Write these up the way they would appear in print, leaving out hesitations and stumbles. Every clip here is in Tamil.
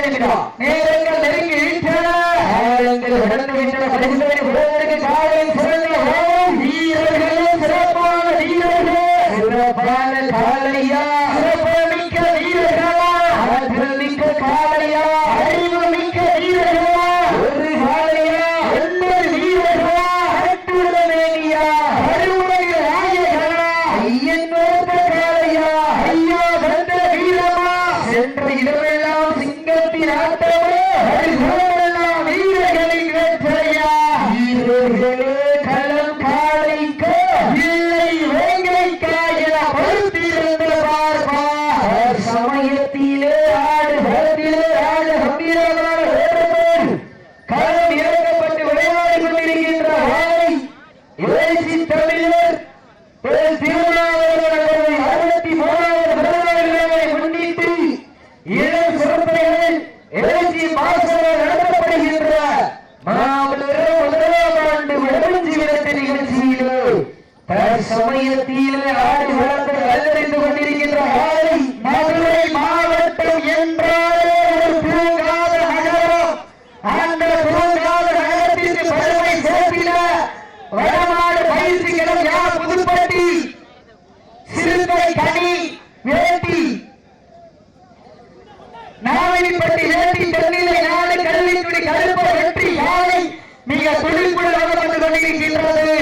நேரங்கள் நெருங்கி விட்டன. காலங்கள் கடந்து விட்டன. பரிசுகளை பெறுவதற்கு காலையில் சிறந்த வீரர்களும் சிறப்பான வீரர்கள், சிறப்பான காலையா, சிறப்புமிக்க வீரர்களா, ஆற்றல் மிக்க காலையா, அறிவு மிக்க வீரர்களா, ஒரு காலையா, 9 வீரர்களா, கட்டுள்ள மேனியா, கருவுடைய நாயகனா, ஐயன் நோத்த காலையா, ஐயா கண்ட வீரமா, சென்ற இடமெல்லாம் சிங்கத்தின் ஆட்டமே, எல்லாம் வீரர்களின் வேற்றையா, வீரர்களே களம் காலைக்கு இல்லை வேங்கைக்கா என பொறுத்திருந்த பார்ப்பா. சமயத்திலே ஆடு பலத்திலே ஆடு கம்பீரமான வேறுபோல் களம் இறக்கப்பட்டு விளையாடி கொண்டிருக்கின்ற வாழை இறைச்சி தமிழர் திருநாவலர் 63வது பிறந்தநாள் விழாவை முன்னிட்டு இளம் சிறப்பைகள் இறைச்சி பாசனம் நடத்தப்படுகின்ற மாபெரும் 1ஆம் ஆண்டு விளையாட்டு விரட்டு நிகழ்ச்சியிலே தற்சமயத்திலே ஆடி வளர்ந்து கல்லறிந்து கொண்டிருக்கின்ற வாழை மதுரை மாவட்டம் என்றாலே ஒரு பூங்காத நகரம். அந்த பூங்காத நகரத்திற்கு பெருமை சேர்த்திட வடமாடு பயிற்சி கிளம் யார் புதுப்பட்டி சிறுத்தை கனி வேட்டி நாவலிப்பட்டி வேட்டி தென்னிலை நாடு கல்விக்குடி கருப்ப வெற்றி காலை மிக துடிப்புடன் வந்து கொண்டிருக்கின்றது.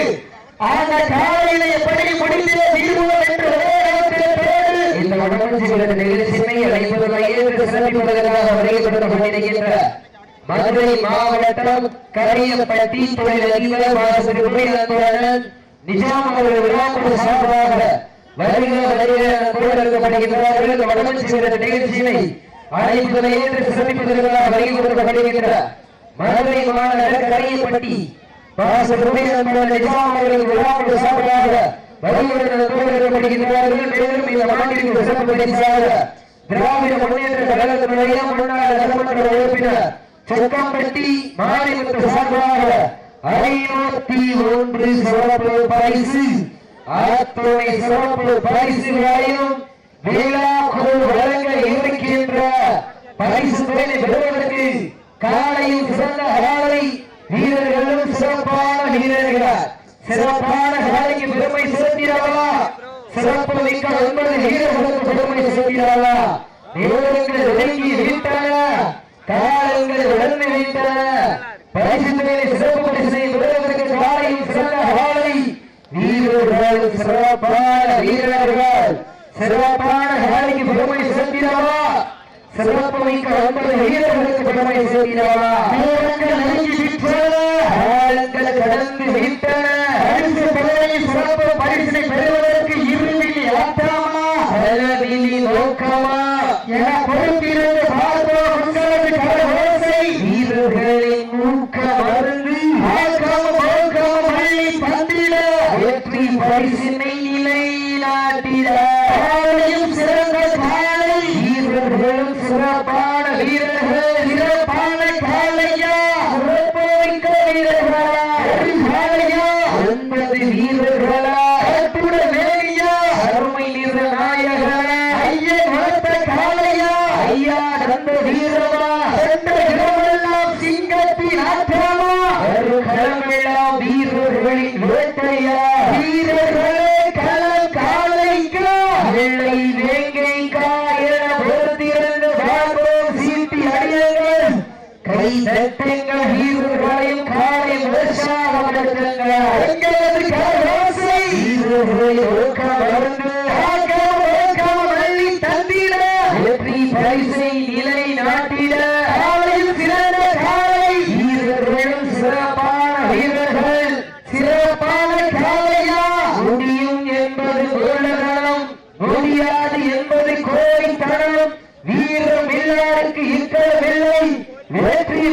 அந்த காலையில எப்படி முடிந்தே தீர்வோம் என்று இந்த வடமஞ்சி நிகழ்ச்சியை அழைப்பதற்கு சிறப்பிப்பதற்காக வருகைப்படுத்தப்பட்டிருக்கின்ற மதுரை மாவட்டம் கரியப்பட்டி தொழிலதிபர் வாசகன் நிஜாம் அவர்கள் விழாக்குழு சார்பாக வருகிறார்கள். வடமஞ்சி நிகழ்ச்சியினை அழைப்பதை ஏற்று சிறப்பிப்பதற்காக வருகைப்படுத்தப்படுகின்ற மதுரை மாநகர் கரியப்பட்டி நிஜாம் அவர்கள் விழாக்குழு சார்பாக வருகிறார்கள். மேலும் இந்த மாநில சிறப்பு பரிசாக திராவிட முன்னேற்ற கழகத்தினுடைய முன்னாள் சட்டமன்ற உறுப்பினர் சொக்கம்பட்டி மாநிலத்திற்கு சார்பாக 51 சிறப்பு பரிசு அத்துணை சிறப்பு பரிசுகளையும் விழாக்குழு வழங்க இருக்கின்ற பரிசு தொகையை பெறுவதற்கு காலையும் சிறந்த காலை வீரர்களும் சிறப்பான வீரர்கள், சிறப்பான காலைக்கு பெருமை சேர்த்திடவா, சிறப்பு மிக்க 9 வீரர்களுக்கு பெருமை சேர்த்திடவா. நேரங்கள் ஒதுங்கி விட்டன, காலங்கள் உடனே விட்டன. பரிசுகளை சிறப்பு பரிசை பெறுவதற்கு காலையும் சிறந்த காலை வீரர்கள், சிறப்பான வீரர்கள், சிறப்பான காலைக்கு பெருமை சேர்த்திடவா, சிறப்பு மிக்க 9 வீரர்களுக்கு பெருமை சேர்த்திடவா. நேரங்கள் நெருங்கி விட்டன, காலங்கள் கடந்து விட்டன. சிறப்பு பரிசினை பெறுவதற்கு இறுதியில் ஆட்டாமா அளவிலி நோக்கமா என பொறுப்பிருந்து பார்ப்போம். உங்களது கடவோசை வீரர்களின் ஊக்க மருந்து பள்ளி தந்திட வெற்றி பரிசினை நிலை நாட்டிட காலையும் சிறந்த காலை வீரர்களும் சிறப்பான வீரர்கள், சிறப்பான காலையா, சிறப்பு மிக்க வீரர்களா, காலையா 9 வீரர்களா, கட்டுட மேலியா, அருமை நிற நாயகனா, ஐயன் வளர்த்த காலையா, ஐயா தந்த வீரமா, சென்ற இடமெல்லாம் சிங்கத்தின் ஆற்றமா, ஒரு களமெல்லாம் வீரர்களின் வேட்டையா, வீரர்களே களம் காலைக்கா வெள்ளை வேங்கைக்கா என பொறுத்திருந்து பார்ப்போம். சீட்டி அடியுங்கள், கை தட்டுங்கள், வீரர்களையும் காலை உற்சாகப்படுத்துங்கள். எங்களது கடவோசை வீரர்களை ஊக்கமருந்து வள்ளி தந்திட வெற்றி பரிசை நிலை நாட்டிட காலையில் சிறந்த காலை வீரர்களும் சிறப்பான வீரர்கள், சிறப்பான காலையா. முடியும் என்பது கோலகணம், முடியாது என்பது கோரித்தனம். வீரம் வெள்ளாருக்கு இருக்கவில்லை, வெற்றி